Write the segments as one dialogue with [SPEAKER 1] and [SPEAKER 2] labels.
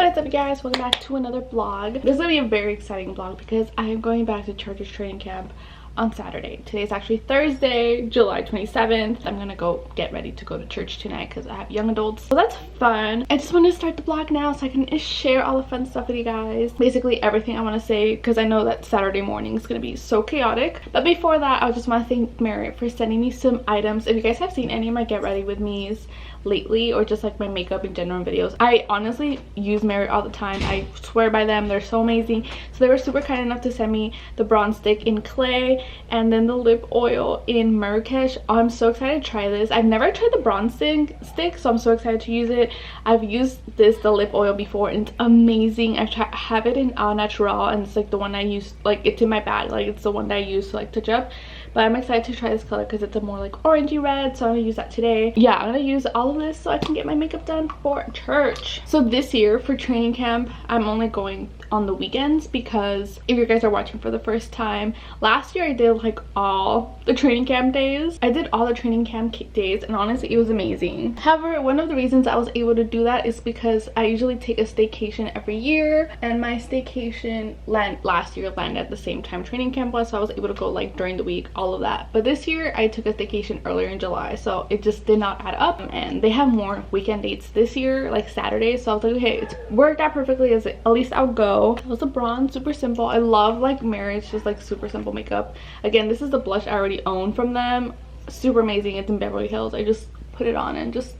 [SPEAKER 1] What is up, you guys? Welcome back to another vlog. This is gonna be a very exciting vlog because I am going back to Charter's training camp on Saturday. Today is actually Thursday, July 27th. I'm gonna go get ready to go to church tonight because I have young adults, so that's fun. I just want to start the vlog now so I can share all the fun stuff with you guys. Basically everything I want to say, because I know that Saturday morning is gonna be so chaotic. But before that, I just want to thank Merritt for sending me some items. If you guys have seen any of my get ready with me's lately, or just like my makeup in general videos, I honestly use Merritt all the time. I swear by them, they're so amazing. So they were super kind enough to send me the bronze stick in clay and then the lip oil in Marrakesh. I'm so excited to try this. I've never tried the bronze stick, so I'm so excited to use it. I've used the lip oil before and it's amazing. I have it in Au Natural, and it's like the one I use, like it's in my bag, like it's the one that I use to like touch up. But I'm excited to try this color because it's a more like orangey red, so I'm gonna use that today. Yeah, I'm gonna use all of this so I can get my makeup done for church. So this year for training camp, I'm only going on the weekends because if you guys are watching for the first time, last year I did like all the training camp days. I did all the training camp days and honestly it was amazing. However, one of the reasons I was able to do that is because I usually take a staycation every year, and my staycation last year landed at the same time training camp was, so I was able to go like during the week, all of that. But this year I took a staycation earlier in July, so it just did not add up, and they have more weekend dates this year, like Saturdays. So I was like, okay, it's worked out perfectly, as at least I'll go. It was a bronze, super simple. I love like Merritt's just like super simple makeup. Again, this is the blush I already own from them. Super amazing. It's in Beverly Hills. I just put it on and it's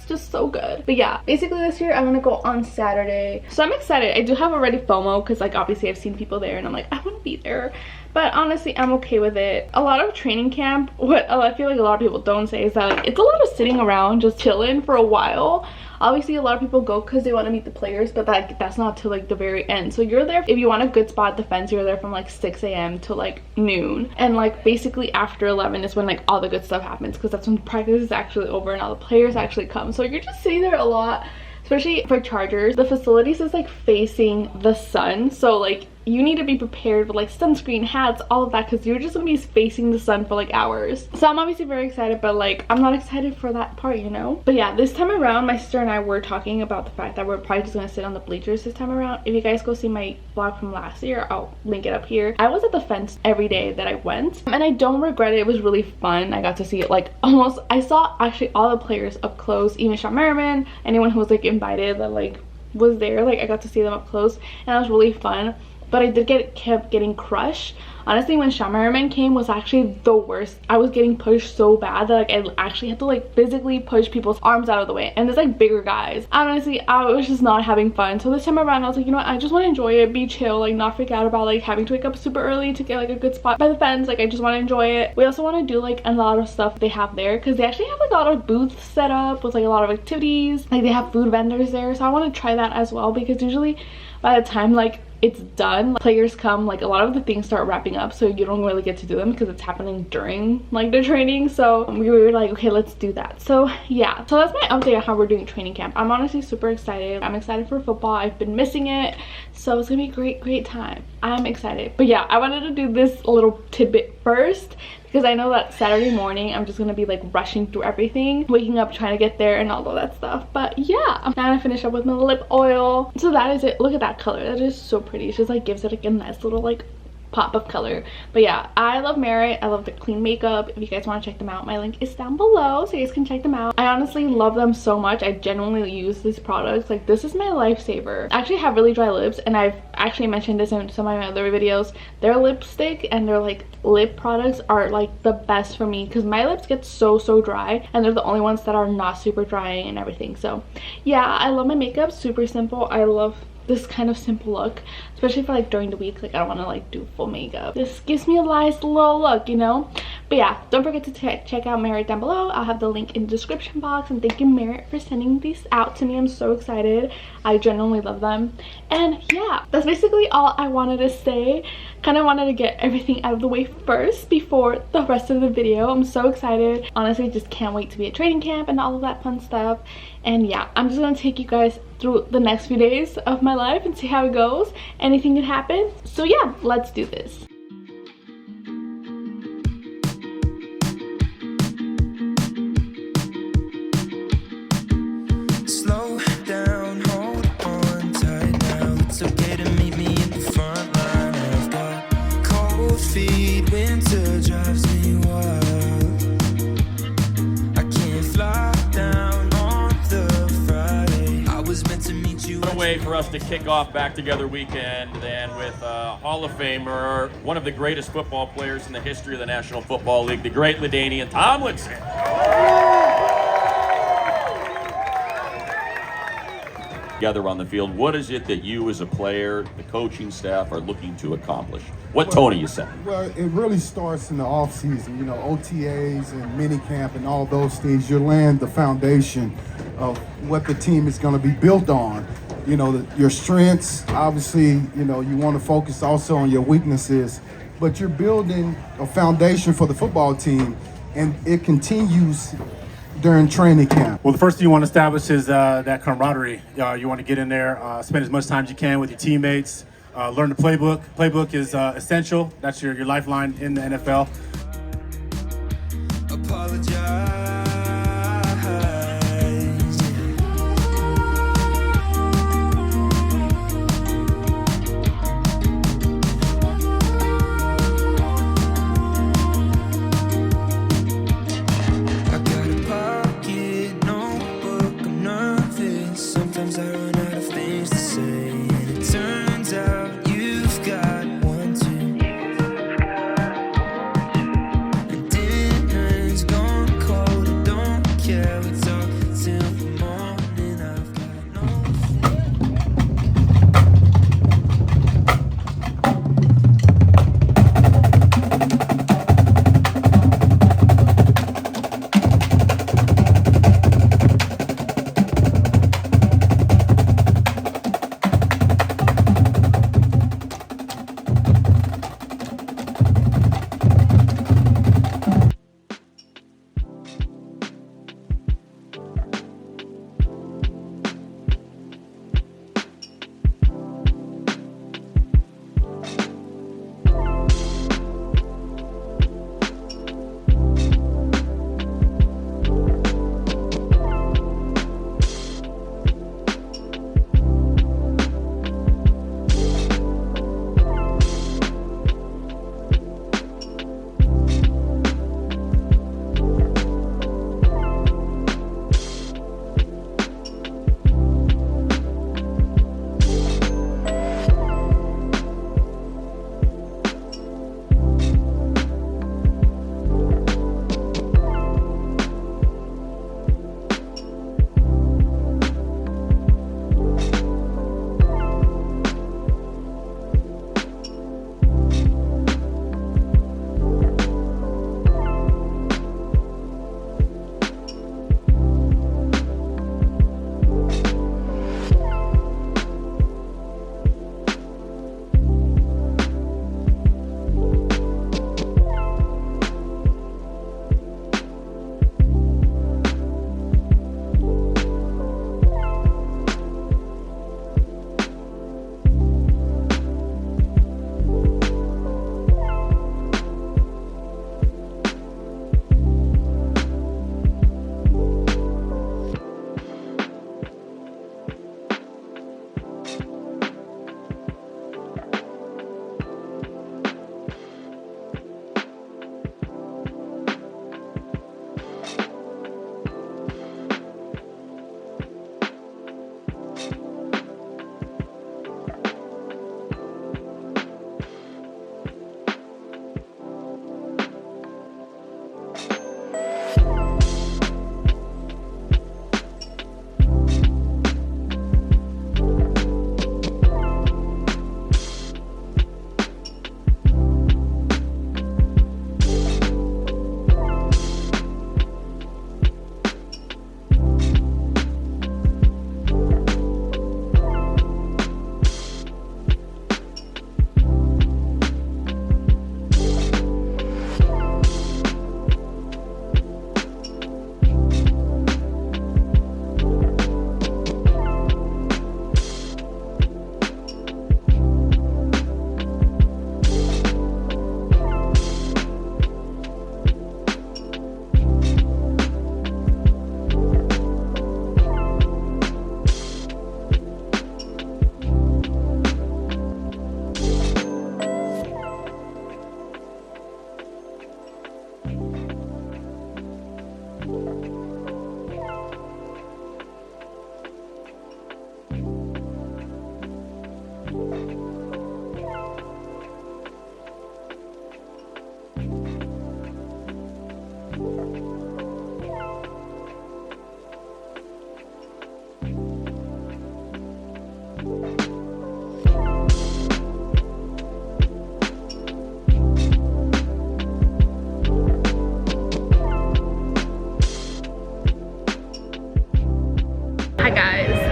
[SPEAKER 1] just so good. But yeah, basically this year I'm gonna go on Saturday, so I'm excited. I do have already FOMO because like obviously I've seen people there and I'm like, I want to be there. But honestly, I'm okay with it. A lot of training camp, what I feel like a lot of people don't say is that like, it's a lot of sitting around just chilling for a while. Obviously a lot of people go because they want to meet the players, but that's not till like the very end. So you're there, if you want a good spot at the fence, you're there from like 6 a.m. to like noon, and like basically after 11 is when like all the good stuff happens, because that's when practice is actually over and all the players actually come. So you're just sitting there a lot, especially for Chargers. The facilities is like facing the sun, so like you need to be prepared with like sunscreen, hats, all of that, because you're just gonna be facing the sun for like hours. So I'm obviously very excited, but like I'm not excited for that part, you know. But yeah, this time around my sister and I were talking about the fact that we're probably just gonna sit on the bleachers this time around. If you guys go see my vlog from last year, I'll link it up here. I was at the fence every day that I went, and I don't regret it. It was really fun. I got to see it like almost, I saw actually all the players up close, even Sean Merriman, anyone who was like invited that like was there, like I got to see them up close, and it was really fun. But I did kept getting crushed. Honestly, when Sean Merriman came was actually the worst. I was getting pushed so bad that like I actually had to like physically push people's arms out of the way, and there's like bigger guys. Honestly, I was just not having fun. So this time around I was like, you know what, I just want to enjoy it, be chill, like not freak out about like having to wake up super early to get like a good spot by the fence. Like I just want to enjoy it. We also want to do like a lot of stuff they have there, because they actually have like a lot of booths set up with like a lot of activities. Like they have food vendors there, so I want to try that as well, because usually by the time like it's done, players come, like a lot of the things start wrapping up, so you don't really get to do them because it's happening during like the training. So we were like, okay, let's do that. So yeah, so that's my update on how we're doing training camp. I'm honestly super excited. I'm excited for football. I've been missing it, so it's gonna be a great time. I'm excited. But yeah, I wanted to do this little tidbit first because I know that Saturday morning I'm just gonna be like rushing through everything, waking up, trying to get there and all of that stuff. But yeah, I'm gonna finish up with my lip oil. So that is it. Look at that color. That is so pretty. It just like gives it like a nice little like pop of color. But yeah, I love Merritt. I love the clean makeup. If you guys want to check them out, my link is down below so you guys can check them out. I honestly love them so much. I genuinely use these products. Like this is my lifesaver. I actually have really dry lips, and I've actually mentioned this in some of my other videos. Their lipstick and their like lip products are like the best for me, because my lips get so dry, and they're the only ones that are not super drying and everything. So yeah, I love my makeup. Super simple. I love this kind of simple look, especially for like during the week. Like I don't want to like do full makeup. This gives me a nice little look, you know. But yeah, don't forget to check out Merritt down below. I'll have the link in the description box. And thank you, Merritt, for sending these out to me. I'm so excited. I genuinely love them. And yeah, that's basically all I wanted to say. Kind of wanted to get everything out of the way first before the rest of the video. I'm so excited. Honestly, just can't wait to be at training camp and all of that fun stuff. And yeah, I'm just gonna take you guys through the next few days of my life and see how it goes. Anything can happen. So yeah, let's do this.
[SPEAKER 2] Slow down, hold on tight. way for us to kick off Back Together Weekend then with Hall of Famer, one of the greatest football players in the history of the National Football League, the great LaDainian Tomlinson. Together on the field, what is it that you as a player, the coaching staff are looking to accomplish? What tone are you setting?
[SPEAKER 3] Well, it really starts in the off season, you know, OTAs and minicamp and all those things. You're laying the foundation of what the team is going to be built on. You know, your strengths, obviously, you know, you want to focus also on your weaknesses, but you're building a foundation for the football team, and it continues during training camp.
[SPEAKER 4] Well, the first thing you want to establish is that camaraderie. You want to get in there, spend as much time as you can with your teammates, learn the playbook. Playbook is essential. That's your lifeline in the NFL.
[SPEAKER 5] Apologize. I got a pocket notebook, I'm nervous. Sometimes I run out of things to say, and it turns out you've got one too.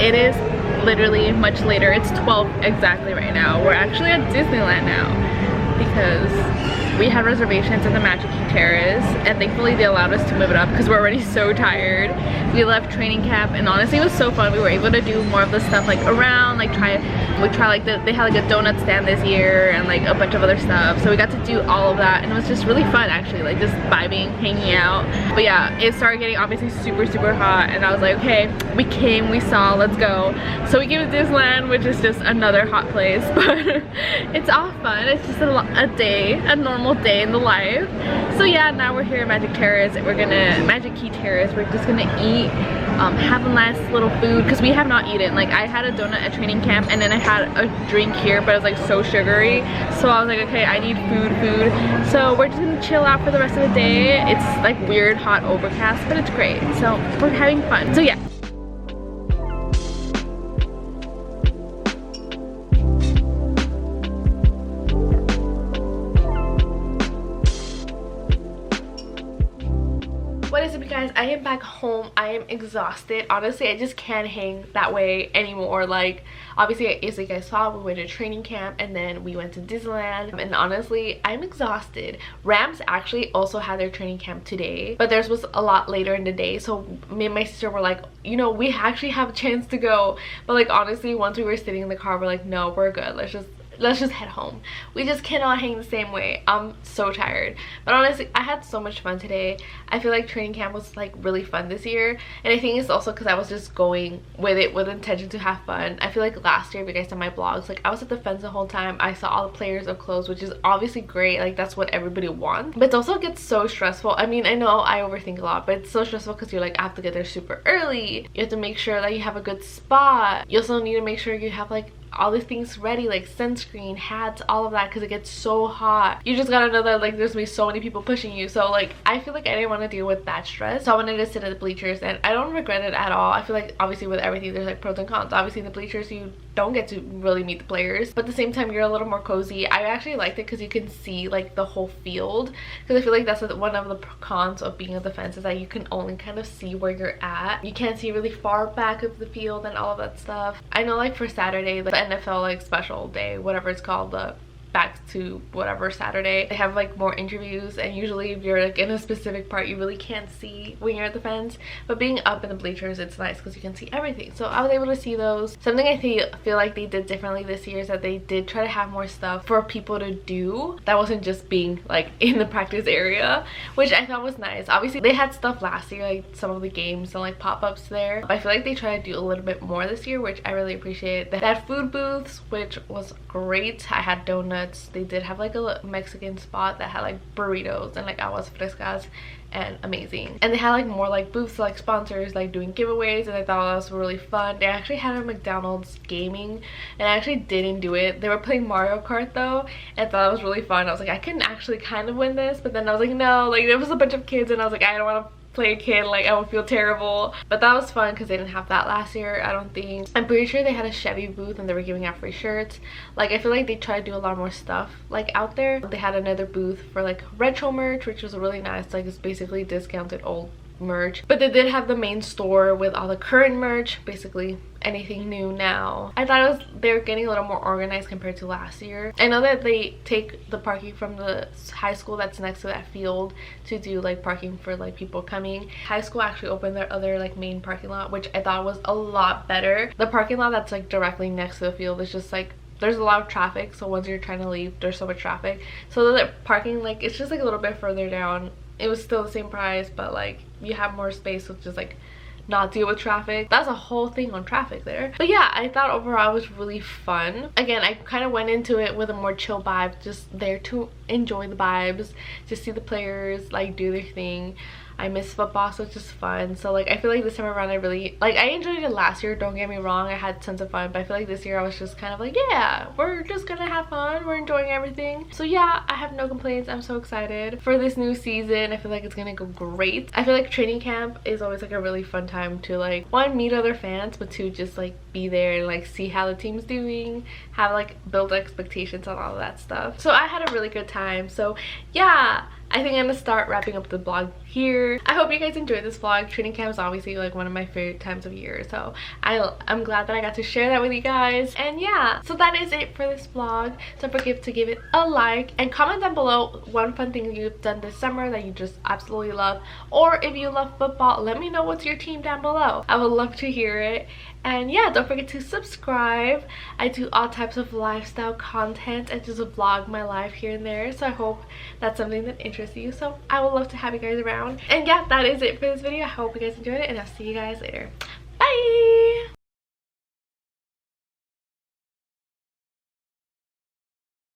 [SPEAKER 1] it is literally much later. It's 12 exactly right now. We're actually at Disneyland now because we had reservations at the Magic Key Terrace, and thankfully they allowed us to move it up because we're already so tired. We left training camp, and honestly it was so fun. We were able to do more of the stuff like around, like we try like they had like a donut stand this year and like a bunch of other stuff, so we got to do all of that, and it was just really fun actually, like just vibing, hanging out. But yeah, it started getting obviously super hot, and I was like, okay, we came, we saw, let's go. So we came to Disneyland, which is just another hot place, but it's all fun. It's just a day, a normal day in the life. So yeah, now we're here at Magic Terrace, and Magic Key Terrace. We're just gonna eat, have a nice little food, because we have not eaten. Like, I had a donut at training camp, and then I had a drink here, but it was like so sugary, so I was like, okay, I need food. So we're just gonna chill out for the rest of the day. It's like weird, hot, overcast, but it's great, so we're having fun. So yeah. What is up, you guys? I am back home. I am exhausted. Honestly, I just can't hang that way anymore. Like, obviously, as you guys saw, we went to training camp and then we went to Disneyland, and honestly, I'm exhausted. Rams actually also had their training camp today, but theirs was a lot later in the day, so me and my sister were like, you know, we actually have a chance to go, but like honestly, once we were sitting in the car, we're like, no, we're good, let's just head home. We just cannot hang the same way. I'm so tired. But honestly, I had so much fun today. I feel like training camp was like really fun this year, and I think it's also because I was just going with it with intention to have fun. I feel like last year, if you guys saw my vlogs, like I was at the fence the whole time. I saw all the players up close, which is obviously great. Like, that's what everybody wants, but it also gets so stressful. I mean, I know I overthink a lot, but it's so stressful because you're like, I have to get there super early. You have to make sure that you have a good spot. You also need to make sure you have like all these things ready, like sunscreen, hats, all of that, because it gets so hot. You just gotta know that like there's gonna be so many people pushing you. So like, I feel like I didn't want to deal with that stress, so I wanted to sit at the bleachers, and I don't regret it at all. I feel like obviously with everything there's like pros and cons. Obviously in the bleachers you don't get to really meet the players, but at the same time you're a little more cozy. I actually liked it because you can see like the whole field, because I feel like that's one of the cons of being at the fence, is that you can only kind of see where you're at. You can't see really far back of the field and all of that stuff. I know like for Saturday, like the NFL like special day, whatever it's called, the back to whatever Saturday, they have like more interviews, and usually if you're like in a specific part you really can't see when you're at the fence, but being up in the bleachers, it's nice because you can see everything. So I was able to see those. Something I feel like they did differently this year is that they did try to have more stuff for people to do that wasn't just being like in the practice area, which I thought was nice. Obviously they had stuff last year, like some of the games and like pop-ups there, but I feel like they try to do a little bit more this year, which I really appreciate. They had food booths, which was great. I had donuts. They did have like a Mexican spot that had like burritos and like aguas frescas, and amazing. And they had like more like booths, like sponsors like doing giveaways, and I thought that was really fun. They actually had a McDonald's gaming, and I actually didn't do it. They were playing Mario Kart though, and I thought it was really fun. I was like, I can actually kind of win this, but then I was like, no, like there was a bunch of kids, and I was like, I don't want to play a kid, like I would feel terrible. But that was fun because they didn't have that last year, I don't think. I'm pretty sure they had a Chevy booth and they were giving out free shirts. Like, I feel like they try to do a lot more stuff like out there. They had another booth for like retro merch, which was really nice. Like, it's basically discounted old merch, but they did have the main store with all the current merch, basically anything new now. I thought they're getting a little more organized compared to last year. I know that they take the parking from the high school that's next to that field to do like parking for like people coming. High school actually opened their other like main parking lot, which I thought was a lot better. The parking lot that's like directly next to the field is just like, there's a lot of traffic, so once you're trying to leave there's so much traffic, so the parking, like, it's just like a little bit further down. It was still the same price, but like you have more space to just like not deal with traffic. That's a whole thing on traffic there. But yeah, I thought overall it was really fun. Again, I kind of went into it with a more chill vibe, just there to enjoy the vibes, to see the players like do their thing. I miss football, so it's just fun. So like, I feel like this time around I really like, I enjoyed it last year, don't get me wrong, I had tons of fun, but I feel like this year I was just kind of like, yeah, we're just gonna have fun, we're enjoying everything. So yeah, I have no complaints. I'm so excited for this new season. I feel like it's gonna go great. I feel like training camp is always like a really fun time to like, one, meet other fans, but two, just like be there and like see how the team's doing, have like build expectations on all of that stuff. So I had a really good time. So yeah, I think I'm gonna start wrapping up the vlog here. I hope you guys enjoyed this vlog. Training camp is obviously like one of my favorite times of year, so I'm glad that I got to share that with you guys. And yeah, so that is it for this vlog. Don't forget to give it a like and comment down below one fun thing you've done this summer that you just absolutely love, or if you love football, let me know what's your team down below. I would love to hear it. And yeah, don't forget to subscribe. I do all types of lifestyle content and just vlog my life here and there, so I hope that's something that interests you. So I would love to have you guys around. And yeah, that is it for this video. I hope you guys enjoyed it, and I'll see you guys later. Bye.